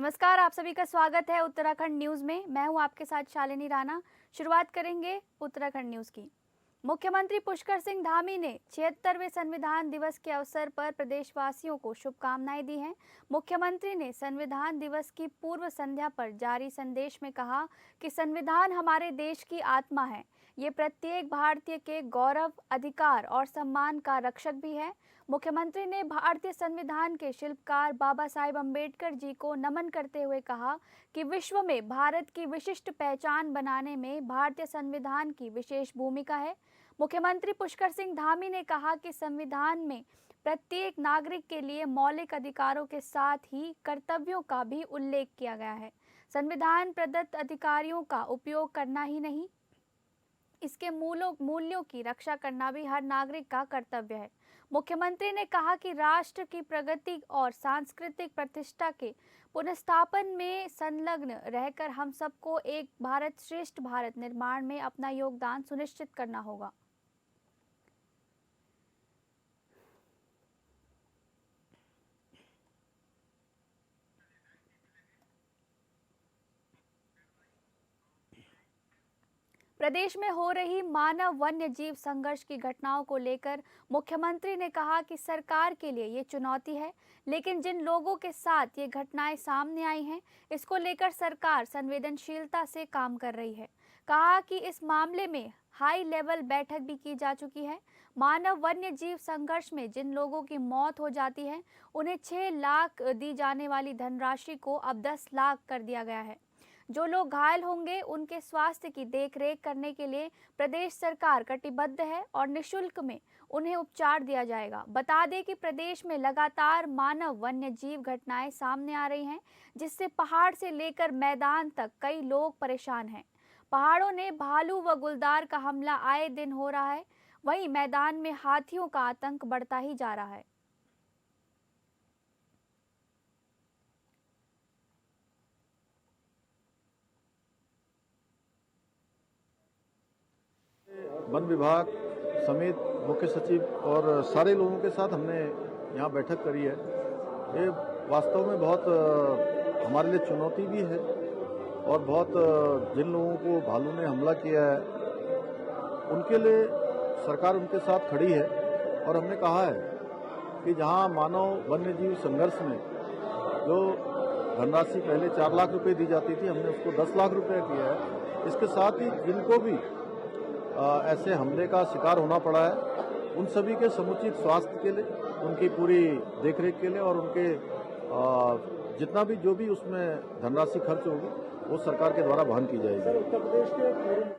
नमस्कार, आप सभी का स्वागत है उत्तराखंड न्यूज में। मैं हूं आपके साथ शालिनी राणा। शुरुआत करेंगे उत्तराखंड न्यूज की। मुख्यमंत्री पुष्कर सिंह धामी ने 76वें संविधान दिवस के अवसर पर प्रदेशवासियों को शुभकामनाएं दी हैं। मुख्यमंत्री ने संविधान दिवस की पूर्व संध्या पर जारी संदेश में कहा कि संविधान हमारे देश की आत्मा है। ये प्रत्येक भारतीय के गौरव, अधिकार और सम्मान का रक्षक भी है। मुख्यमंत्री ने भारतीय संविधान के शिल्पकार बाबा साहेब अम्बेडकर जी को नमन करते हुए कहा कि विश्व में भारत की विशिष्ट पहचान बनाने में भारतीय संविधान की विशेष भूमिका है। मुख्यमंत्री पुष्कर सिंह धामी ने कहा कि संविधान में प्रत्येक नागरिक के लिए मौलिक अधिकारों के साथ ही कर्तव्यों का भी उल्लेख किया गया है। संविधान प्रदत्त अधिकारियों का उपयोग करना ही नहीं, इसके मूल्यों की रक्षा करना भी हर नागरिक का कर्तव्य है। मुख्यमंत्री ने कहा कि राष्ट्र की प्रगति और सांस्कृतिक प्रतिष्ठा के पुनर्स्थापन में संलग्न रहकर हम सबको एक भारत श्रेष्ठ भारत निर्माण में अपना योगदान सुनिश्चित करना होगा। प्रदेश में हो रही मानव वन्य जीव संघर्ष की घटनाओं को लेकर मुख्यमंत्री ने कहा कि सरकार के लिए ये चुनौती है, लेकिन जिन लोगों के साथ ये घटनाएं सामने आई हैं, इसको लेकर सरकार संवेदनशीलता से काम कर रही है। कहा कि इस मामले में हाई लेवल बैठक भी की जा चुकी है। मानव वन्य जीव संघर्ष में जिन लोगों की मौत हो जाती है, उन्हें 6 लाख दी जाने वाली धनराशि को अब 10 लाख कर दिया गया है। जो लोग घायल होंगे उनके स्वास्थ्य की देखरेख करने के लिए प्रदेश सरकार कटिबद्ध है और निःशुल्क में उन्हें उपचार दिया जाएगा। बता दें कि प्रदेश में लगातार मानव वन्य जीव घटनाएं सामने आ रही हैं, जिससे पहाड़ से लेकर मैदान तक कई लोग परेशान हैं। पहाड़ों ने भालू व गुलदार का हमला आए दिन हो रहा है, वहीं मैदान में हाथियों का आतंक बढ़ता ही जा रहा है। वन विभाग समेत मुख्य सचिव और सारे लोगों के साथ हमने यहाँ बैठक करी है। ये वास्तव में बहुत हमारे लिए चुनौती भी है और बहुत जिन लोगों को भालू ने हमला किया है उनके लिए सरकार उनके साथ खड़ी है। और हमने कहा है कि जहाँ मानव वन्यजीव संघर्ष में जो धनराशि पहले 4 लाख रुपए दी जाती थी, हमने उसको 10 लाख रुपए किया है। इसके साथ ही जिनको भी ऐसे हमले का शिकार होना पड़ा है, उन सभी के समुचित स्वास्थ्य के लिए, उनकी पूरी देखरेख के लिए और उनके जितना भी जो भी उसमें धनराशि खर्च होगी वो सरकार के द्वारा वहन की जाएगी।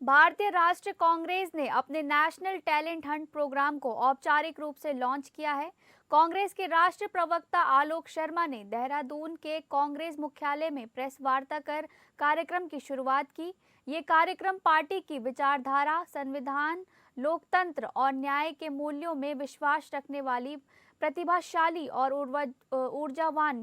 भारतीय राष्ट्रीय कांग्रेस ने अपने नेशनल टैलेंट हंट प्रोग्राम को औपचारिक रूप से लॉन्च किया है। कांग्रेस के राष्ट्रीय प्रवक्ता आलोक शर्मा ने देहरादून के कांग्रेस मुख्यालय में प्रेस वार्ता कर कार्यक्रम की शुरुआत की। ये कार्यक्रम पार्टी की विचारधारा, संविधान, लोकतंत्र और न्याय के मूल्यों में विश्वास रखने वाली प्रतिभाशाली और ऊर्जावान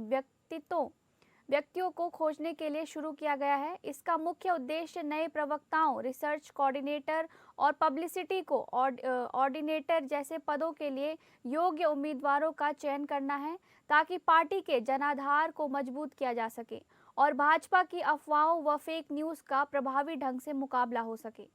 व्यक्तियों को खोजने के लिए शुरू किया गया है। इसका मुख्य उद्देश्य नए प्रवक्ताओं, रिसर्च कोऑर्डिनेटर और पब्लिसिटी कोऑर्डिनेटर जैसे पदों के लिए योग्य उम्मीदवारों का चयन करना है, ताकि पार्टी के जनाधार को मजबूत किया जा सके और भाजपा की अफवाहों व फेक न्यूज का प्रभावी ढंग से मुकाबला हो सके।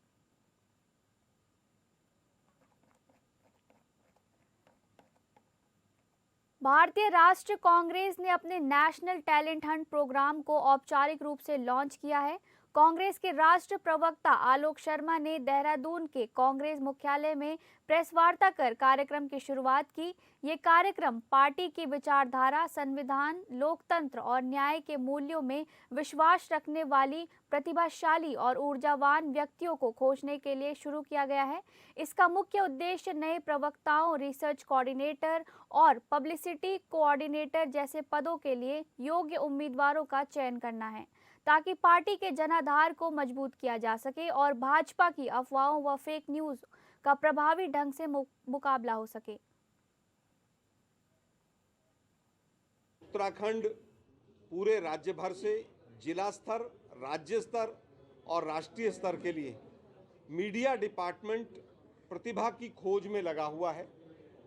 भारतीय राष्ट्रीय कांग्रेस ने अपने नेशनल टैलेंट हंट प्रोग्राम को औपचारिक रूप से लॉन्च किया है। कांग्रेस के राष्ट्रीय प्रवक्ता आलोक शर्मा ने देहरादून के कांग्रेस मुख्यालय में प्रेस वार्ता कर कार्यक्रम की शुरुआत की। ये कार्यक्रम पार्टी की विचारधारा, संविधान, लोकतंत्र और न्याय के मूल्यों में विश्वास रखने वाली प्रतिभाशाली और ऊर्जावान व्यक्तियों को खोजने के लिए शुरू किया गया है। इसका मुख्य उद्देश्य नए प्रवक्ताओं, रिसर्च कोऑर्डिनेटर और पब्लिसिटी कोऑर्डिनेटर जैसे पदों के लिए योग्य उम्मीदवारों का चयन करना है, ताकि पार्टी के जनाधार को मजबूत किया जा सके और भाजपा की अफवाहों व फेक न्यूज का प्रभावी ढंग से मुकाबला हो सके। उत्तराखंड पूरे राज्य भर से जिला स्तर, राज्य स्तर और राष्ट्रीय स्तर के लिए मीडिया डिपार्टमेंट प्रतिभा की खोज में लगा हुआ है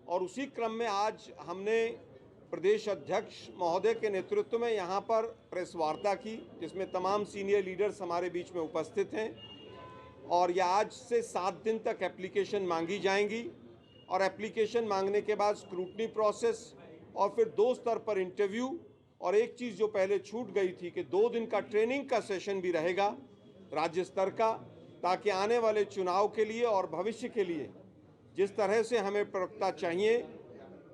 और उसी क्रम में आज हमने प्रदेश अध्यक्ष महोदय के नेतृत्व में यहाँ पर प्रेस वार्ता की, जिसमें तमाम सीनियर लीडर्स हमारे बीच में उपस्थित हैं। और यह आज से 7 दिन तक एप्लीकेशन मांगी जाएंगी और एप्लीकेशन मांगने के बाद स्क्रूटनी प्रोसेस और फिर 2 स्तर पर इंटरव्यू। और एक चीज़ जो पहले छूट गई थी कि 2 दिन का ट्रेनिंग का सेशन भी रहेगा राज्य स्तर का, ताकि आने वाले चुनाव के लिए और भविष्य के लिए जिस तरह से हमें प्रवक्ता चाहिए,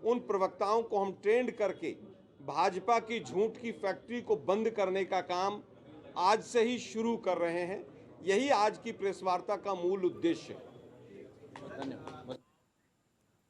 उन प्रवक्ताओं को हम ट्रेंड करके भाजपा की झूठ की फैक्ट्री को बंद करने का काम आज से ही शुरू कर रहे हैं। यही आज की प्रेस वार्ता का मूल उद्देश्य है।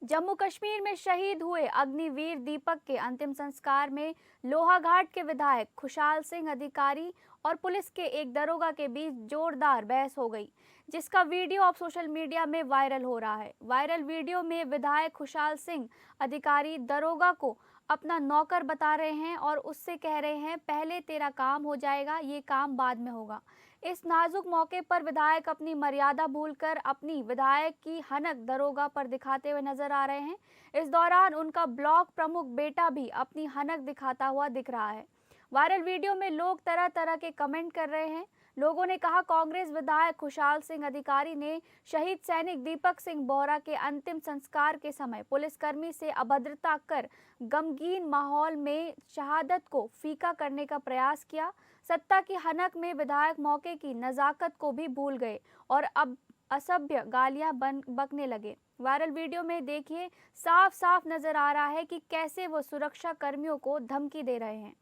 जम्मू कश्मीर में शहीद हुए अग्निवीर दीपक के अंतिम संस्कार में लोहाघाट के विधायक खुशहाल सिंह अधिकारी और पुलिस के एक दरोगा के बीच जोरदार बहस हो गई, जिसका वीडियो अब सोशल मीडिया में वायरल हो रहा है। वायरल वीडियो में विधायक खुशहाल सिंह अधिकारी दरोगा को अपना नौकर बता रहे हैं और उससे कह रहे हैं, पहले तेरा काम हो जाएगा, ये काम बाद में होगा। इस नाजुक मौके पर विधायक अपनी मर्यादा भूलकर अपनी विधायक की हनक दरोगा पर दिखाते हुए नजर आ रहे हैं। इस दौरान उनका ब्लॉक प्रमुख बेटा भी अपनी हनक दिखाता हुआ दिख रहा है। वायरल वीडियो में लोग तरह तरह के कमेंट कर रहे हैं। लोगों ने कहा, कांग्रेस विधायक खुशहाल सिंह अधिकारी ने शहीद सैनिक दीपक सिंह बोहरा के अंतिम संस्कार के समय पुलिसकर्मी से अभद्रता कर गमगीन माहौल में शहादत को फीका करने का प्रयास किया। सत्ता की हनक में विधायक मौके की नजाकत को भी भूल गए और अब असभ्य गालियां बकने लगे। वायरल वीडियो में देखिए, साफ साफ नजर आ रहा है कि कैसे वो सुरक्षा कर्मियों को धमकी दे रहे हैं।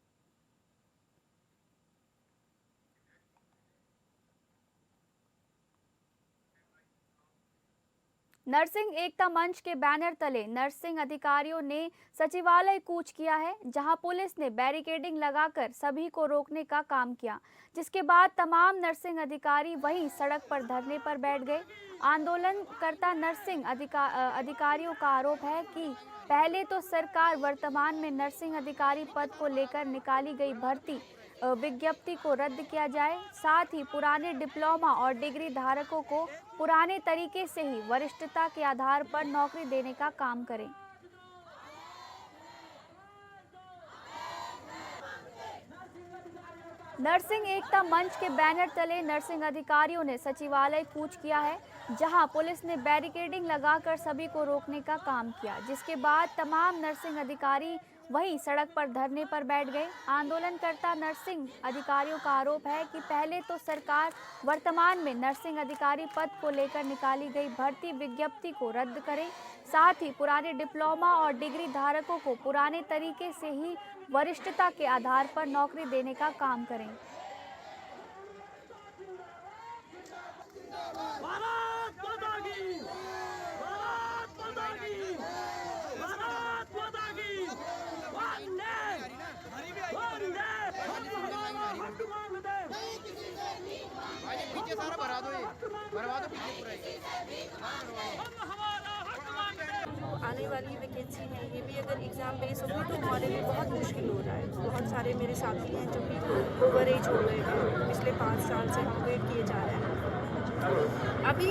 नरसिंह एकता मंच के बैनर तले नरसिंह अधिकारियों ने सचिवालय कूच किया है, जहां पुलिस ने बैरिकेडिंग लगाकर सभी को रोकने का काम किया, जिसके बाद तमाम नरसिंह अधिकारी वहीं सड़क पर धरने पर बैठ गए। आंदोलनकर्ता नरसिंह अधिकारियों का आरोप है कि पहले तो सरकार वर्तमान में नरसिंह अधिकारी पद को लेकर निकाली गई भर्ती विज्ञप्ति को रद्द किया जाए, साथ ही पुराने डिप्लोमा और डिग्री धारकों को पुराने तरीके से ही वरिष्ठता के आधार पर नौकरी देने का काम करें। नरसिंह एकता मंच के बैनर तले नरसिंह अधिकारियों ने सचिवालय कूच किया है, जहां पुलिस ने बैरिकेडिंग लगाकर सभी को रोकने का काम किया, जिसके बाद तमाम नरसिंह अधिकारी वहीं सड़क पर धरने पर बैठ गए। आंदोलनकर्ता नरसिंह अधिकारियों का आरोप है कि पहले तो सरकार वर्तमान में नरसिंह अधिकारी पद को लेकर निकाली गई भर्ती विज्ञप्ति को रद्द करे, साथ ही पुराने डिप्लोमा और डिग्री धारकों को पुराने तरीके से ही वरिष्ठता के आधार पर नौकरी देने का काम करें। सारा भरा दो, भरवा दो पीछे आने वाली वैकेंसी है, ये भी अगर एग्ज़ाम बेस होगी तो हमारे लिए बहुत मुश्किल हो रहा है। बहुत सारे मेरे साथी हैं जो कि ओवर एज हो गए हैं, पिछले 5 साल से हम वेट किए जा रहे हैं। अभी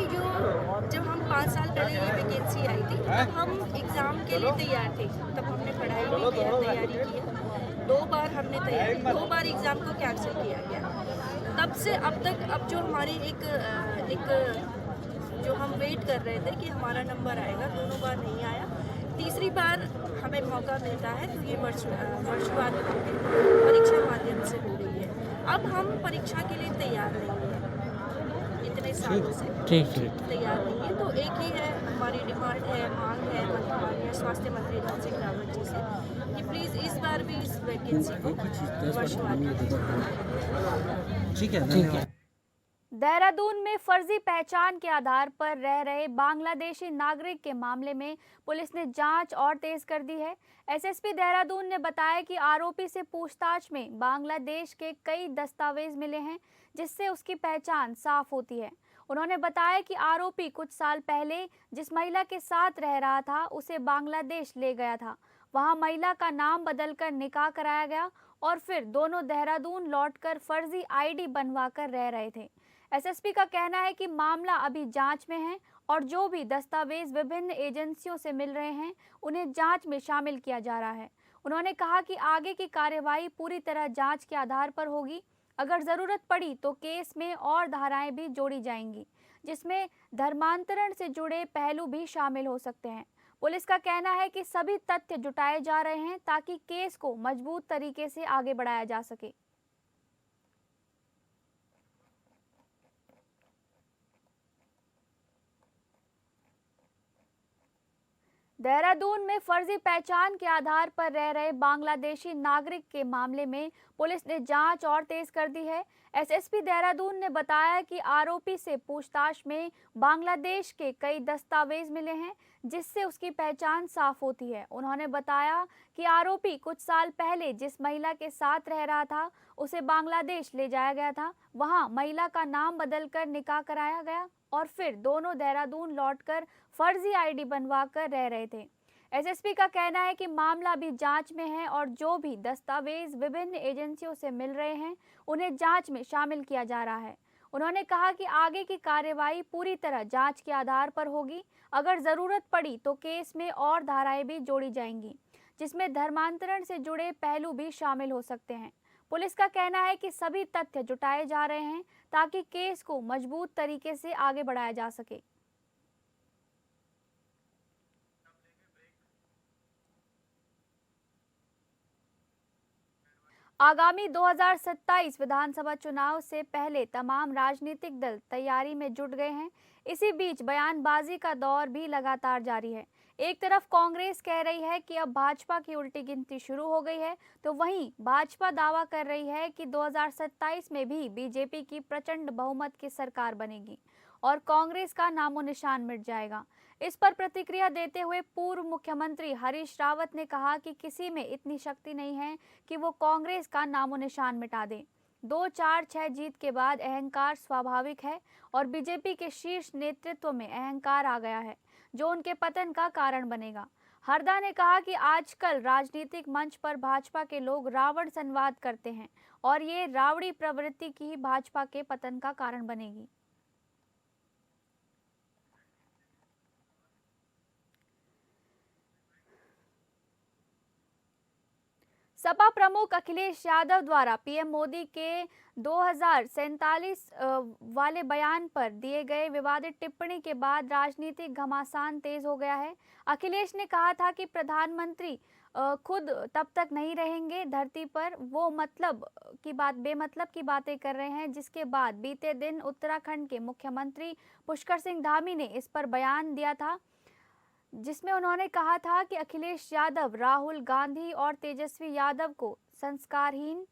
जब हम 5 साल पहले ये वैकेंसी आई थी तब हम एग्ज़ाम के लिए तैयार थे, तब हमने पढ़ाई भी की, तैयारी की है। 2 बार हमने तैयारी, 2 बार एग्ज़ाम को कैंसिल किया गया। तब से अब तक अब जो हमारी एक जो हम वेट कर रहे थे कि हमारा नंबर आएगा, दोनों बार नहीं आया। तीसरी बार हमें मौका मिलता है तो ये वर्चुअल परीक्षा माध्यम से हो रही है। अब हम परीक्षा के लिए तैयार नहीं हैं, इतने सालों से तैयार नहीं है। तो एक ही है हमारी डिमांड है, मांग है माननीय स्वास्थ्य मंत्री धन सिंह रावत जी से कि प्लीज़ इस बार भी इस वैकेंसी को वर्चुअल। ठीक है। देहरादून में फर्जी पहचान के आधार पर रह रहे बांग्लादेशी नागरिक के मामले में पुलिस ने जांच और तेज कर दी है। एसएसपी देहरादून ने बताया कि आरोपी से पूछताछ में बांग्लादेश के कई दस्तावेज मिले हैं, जिससे उसकी पहचान साफ होती है। उन्होंने बताया कि आरोपी कुछ साल पहले जिस महिला के साथ रह रहा था उसे बांग्लादेश ले गया था, वहां महिला का नाम बदलकर निकाह कराया गया और फिर दोनों देहरादून लौटकर फर्जी आईडी बनवाकर रह रहे थे। एसएसपी का कहना है कि मामला अभी जांच में है और जो भी दस्तावेज विभिन्न एजेंसियों से मिल रहे हैं उन्हें जांच में शामिल किया जा रहा है। उन्होंने कहा कि आगे की कार्यवाही पूरी तरह जांच के आधार पर होगी। अगर जरूरत पड़ी तो केस में और धाराएं भी जोड़ी जाएंगी, जिसमें धर्मांतरण से जुड़े पहलू भी शामिल हो सकते हैं। पुलिस का कहना है कि सभी तथ्य जुटाए जा रहे हैं ताकि केस को मजबूत तरीके से आगे बढ़ाया जा सके। देहरादून में फर्जी पहचान के आधार पर रह रहे बांग्लादेशी नागरिक के मामले में पुलिस ने जांच और तेज कर दी है। एसएसपी देहरादून ने बताया कि आरोपी से पूछताछ में बांग्लादेश के कई दस्तावेज मिले हैं, जिससे उसकी पहचान साफ होती है। उन्होंने बताया कि आरोपी कुछ साल पहले जिस महिला के साथ रह रहा था, उसे बांग्लादेश ले जाया गया था। वहां महिला का नाम बदलकर निकाह कराया गया और फिर दोनों देहरादून लौटकर फर्जी आईडी बनवाकर रह रहे थे। एसएसपी का कहना है कि मामला भी जांच में है और जो भी दस्तावेज विभिन्न एजेंसियों से मिल रहे हैं, उन्हें जांच में शामिल किया जा रहा है। उन्होंने कहा कि आगे की कार्यवाही पूरी तरह जांच के आधार पर होगी। अगर जरूरत पड़ी तो केस में और धाराएं भी जोड़ी जाएंगी, जिसमें धर्मांतरण से जुड़े पहलू भी शामिल हो सकते हैं। पुलिस का कहना है कि सभी तथ्य जुटाए जा रहे हैं ताकि केस को मजबूत तरीके से आगे बढ़ाया जा सके। आगामी 2027 विधानसभा चुनाव से पहले तमाम राजनीतिक दल तैयारी में जुट गए हैं। इसी बीच बयानबाजी का दौर भी लगातार जारी है। एक तरफ कांग्रेस कह रही है कि अब भाजपा की उल्टी गिनती शुरू हो गई है, तो वहीं भाजपा दावा कर रही है कि 2027 में भी बीजेपी की प्रचंड बहुमत की सरकार बनेगी और कांग्रेस का नामो निशान मिट जाएगा। इस पर प्रतिक्रिया देते हुए पूर्व मुख्यमंत्री हरीश रावत ने कहा कि किसी में इतनी शक्ति नहीं है कि वो कांग्रेस का नामो निशान मिटा दे। 2-4-6 जीत के बाद अहंकार स्वाभाविक है और बीजेपी के शीर्ष नेतृत्व में अहंकार आ गया है, जो उनके पतन का कारण बनेगा। हरदा ने कहा कि आजकल राजनीतिक मंच पर भाजपा के लोग रावण संवाद करते हैं और ये रावड़ी प्रवृत्ति की भाजपा के पतन का कारण बनेगी। सपा प्रमुख अखिलेश यादव द्वारा पीएम मोदी के 2047 वाले बयान पर दिए गए विवादित टिप्पणी के बाद राजनीतिक घमासान तेज हो गया है। अखिलेश ने कहा था कि प्रधानमंत्री खुद तब तक नहीं रहेंगे धरती पर, वो बेमतलब की बातें कर रहे हैं। जिसके बाद बीते दिन उत्तराखंड के मुख्यमंत्री पुष्कर सिंह धामी ने इस पर बयान दिया था, जिसमें उन्होंने कहा था कि अखिलेश यादव राहुल गांधी और तेजस्वी यादव को संस्कारहीन।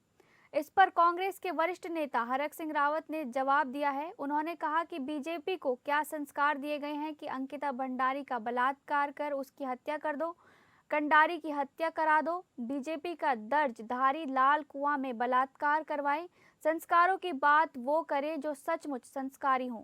इस पर कांग्रेस के वरिष्ठ नेता हरक सिंह रावत ने जवाब दिया है। उन्होंने कहा कि बीजेपी को क्या संस्कार दिए गए हैं कि अंकिता भंडारी का बलात्कार कर उसकी हत्या कर दो, कंडारी की हत्या करा दो, बीजेपी का दर्ज धारी लाल कुआं में बलात्कार करवाए। संस्कारों की बात वो करे जो सचमुच संस्कारी हों।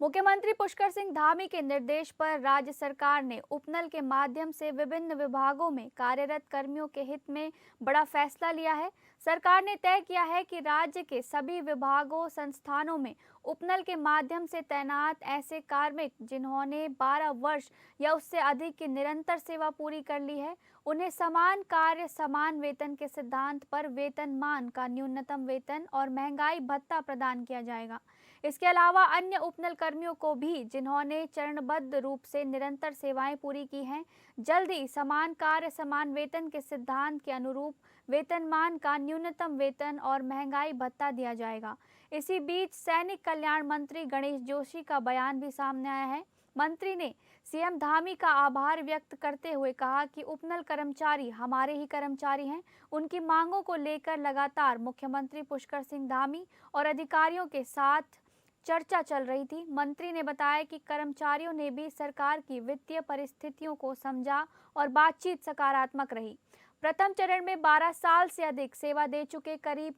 मुख्यमंत्री पुष्कर सिंह धामी के निर्देश पर राज्य सरकार ने उपनल के माध्यम से विभिन्न विभागों में कार्यरत कर्मियों के हित में बड़ा फैसला लिया है। सरकार ने तय किया है कि राज्य के सभी विभागों संस्थानों में उपनल के माध्यम से तैनात ऐसे कार्मिक जिन्होंने 12 वर्ष या उससे अधिक की निरंतर सेवा पूरी कर ली है, उन्हें समान कार्य समान वेतन के सिद्धांत पर वेतनमान का न्यूनतम वेतन और महंगाई भत्ता प्रदान किया जाएगा। इसके अलावा अन्य उपनल कर्मियों को भी जिन्होंने चरणबद्ध रूप से निरंतर सेवाएं पूरी की हैं, जल्द ही समान कार्य समान वेतन के सिद्धांत के अनुरूप वेतनमान का न्यूनतम वेतन और महंगाई भत्ता दिया जाएगा। इसी बीच सैनिक कल्याण मंत्री गणेश जोशी का बयान भी सामने आया है। मंत्री ने सीएम धामी का आभार व्यक्त करते हुए कहा कि उपनल कर्मचारी हमारे ही कर्मचारी हैं। उनकी मांगों को लेकर लगातार मुख्यमंत्री पुष्कर सिंह धामी और अधिकारियों के साथ चर्चा चल रही थी। मंत्री ने बताया कि कर्मचारियों ने भी सरकार की वित्तीय परिस्थितियों को समझा और बातचीत सकारात्मक रही। प्रथम चरण में 12 साल से अधिक सेवा दे चुके करीब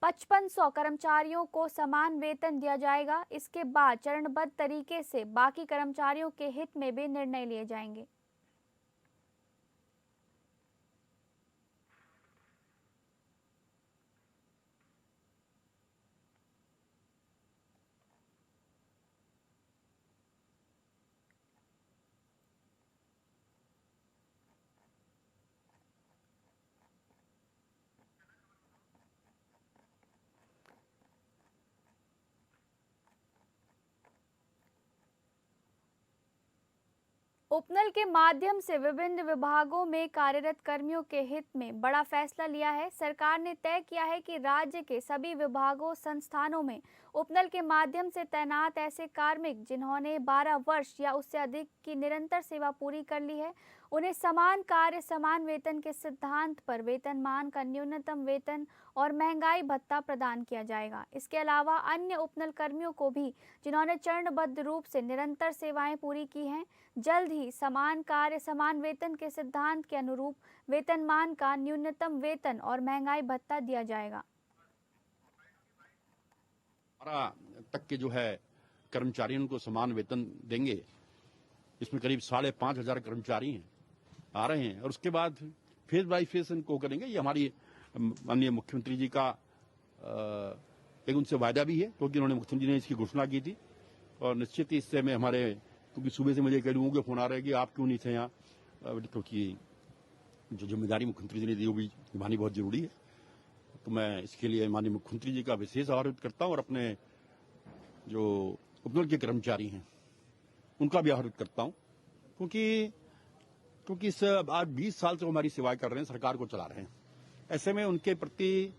5500 कर्मचारियों को समान वेतन दिया जाएगा। इसके बाद चरणबद्ध तरीके से बाकी कर्मचारियों के हित में भी निर्णय लिए जाएंगे। उपनल के माध्यम से विभिन्न विभागों में कार्यरत कर्मियों के हित में बड़ा फैसला लिया है। सरकार ने तय किया है कि राज्य के सभी विभागों संस्थानों में उपनल के माध्यम से तैनात ऐसे कार्मिक जिन्होंने 12 वर्ष या उससे अधिक की निरंतर सेवा पूरी कर ली है, उन्हें समान कार्य समान वेतन के सिद्धांत पर वेतनमान का न्यूनतम वेतन और महंगाई भत्ता प्रदान किया जाएगा। इसके अलावा अन्य उपनल कर्मियों को भी जिन्होंने चरणबद्ध रूप से निरंतर सेवाएं पूरी की हैं, जल्द ही समान कार्य समान वेतन के सिद्धांत के अनुरूप वेतनमान का न्यूनतम वेतन और महंगाई भत्ता दिया जाएगा। 12 तक के जो है कर्मचारियों को समान वेतन देंगे। इसमें करीब 5,500 कर्मचारी हैं आ रहे हैं और उसके बाद फेज बाय फेज इनको करेंगे। ये हमारी माननीय मुख्यमंत्री जी का एक उनसे वायदा भी है, क्योंकि उन्होंने मुख्यमंत्री ने इसकी घोषणा की थी और निश्चित ही इससे में हमारे, क्योंकि सुबह से मुझे कई लोगों के फोन आ रहे हैं कि आप क्यों नहीं थे यहाँ, क्योंकि जो जिम्मेदारी मुख्यमंत्री जी ने दी वो भी निभानी बहुत जरूरी है। तो मैं इसके लिए माननीय मुख्यमंत्री जी का विशेष आभार व्यक्त करता हूँ और अपने जो उपनल के कर्मचारी हैं उनका भी आभार व्यक्त करता हूँ, क्योंकि इस आज 20 साल से वो हमारी सेवाएं कर रहे हैं, सरकार को चला रहे हैं। ऐसे में उनके प्रति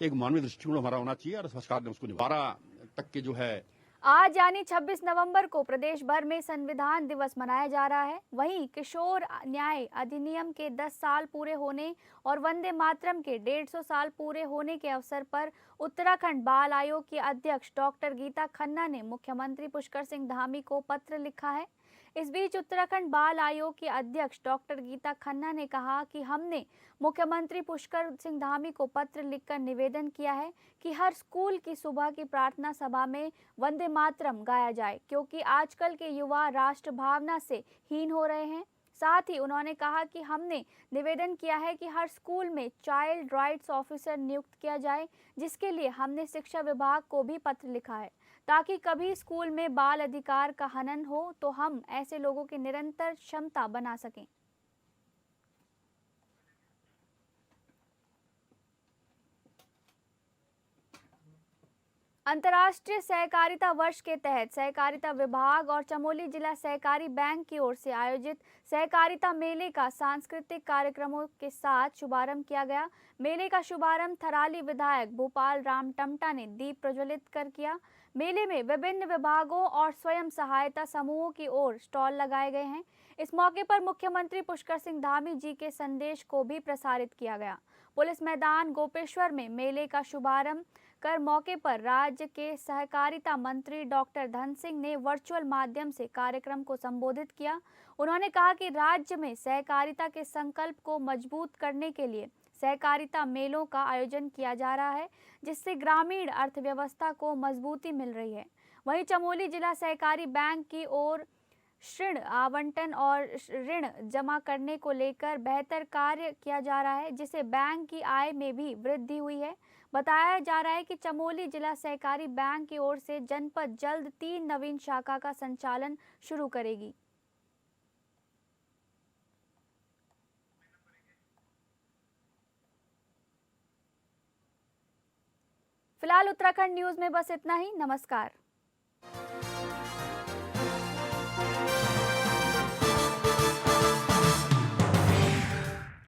एक मानवीय दृष्टिकोण हमारा होना चाहिए और सरकार ने उसको 12 तक के जो है। आज यानी 26 नवंबर को प्रदेश भर में संविधान दिवस मनाया जा रहा है। वहीं किशोर न्याय अधिनियम के 10 साल पूरे होने और वंदे मातरम के 150 साल पूरे होने के अवसर पर उत्तराखंड बाल आयोग की अध्यक्ष डॉक्टर गीता खन्ना ने मुख्यमंत्री पुष्कर सिंह धामी को पत्र लिखा है। इस बीच उत्तराखंड बाल आयोग की अध्यक्ष डॉक्टर गीता खन्ना ने कहा कि हमने मुख्यमंत्री पुष्कर सिंह धामी को पत्र लिखकर निवेदन किया है कि हर स्कूल की सुबह की प्रार्थना सभा में वंदे मातरम गाया जाए, क्योंकि आजकल के युवा राष्ट्र भावना से हीन हो रहे हैं। साथ ही उन्होंने कहा कि हमने निवेदन किया है कि हर स्कूल में चाइल्ड राइट्स ऑफिसर नियुक्त किया जाए, जिसके लिए हमने शिक्षा विभाग को भी पत्र लिखा है, ताकि कभी स्कूल में बाल अधिकार का हनन हो तो हम ऐसे लोगों की निरंतर क्षमता बना सकें। अंतर्राष्ट्रीय सहकारिता वर्ष के तहत सहकारिता विभाग और चमोली जिला सहकारी बैंक की ओर से आयोजित सहकारिता मेले का सांस्कृतिक कार्यक्रमों के साथ शुभारंभ किया गया। मेले का शुभारंभ थराली विधायक भूपाल राम टमटा ने दीप प्रज्वलित कर किया। मेले में विभिन्न विभागों और स्वयं सहायता समूहों की ओर स्टॉल लगाए गए हैं। इस मौके पर मुख्यमंत्री पुष्कर सिंह धामी जी के संदेश को भी प्रसारित किया गया। पुलिस मैदान गोपेश्वर में मेले का शुभारंभ कर मौके पर राज्य के सहकारिता मंत्री डॉक्टर धन सिंह ने वर्चुअल माध्यम से कार्यक्रम को संबोधित किया। उन्होंने कहा कि राज्य में सहकारिता के संकल्प को मजबूत करने के लिए सहकारिता मेलों का आयोजन किया जा रहा है, जिससे ग्रामीण अर्थव्यवस्था को मजबूती मिल रही है। वहीं चमोली जिला सहकारी बैंक की ओर ऋण आवंटन और ऋण जमा करने को लेकर बेहतर कार्य किया जा रहा है, जिससे बैंक की आय में भी वृद्धि हुई है। बताया जा रहा है कि चमोली जिला सहकारी बैंक की ओर से जनपद जल्द 3 नवीन शाखा का संचालन शुरू करेगी। फिलहाल उत्तराखंड न्यूज में बस इतना ही। नमस्कार।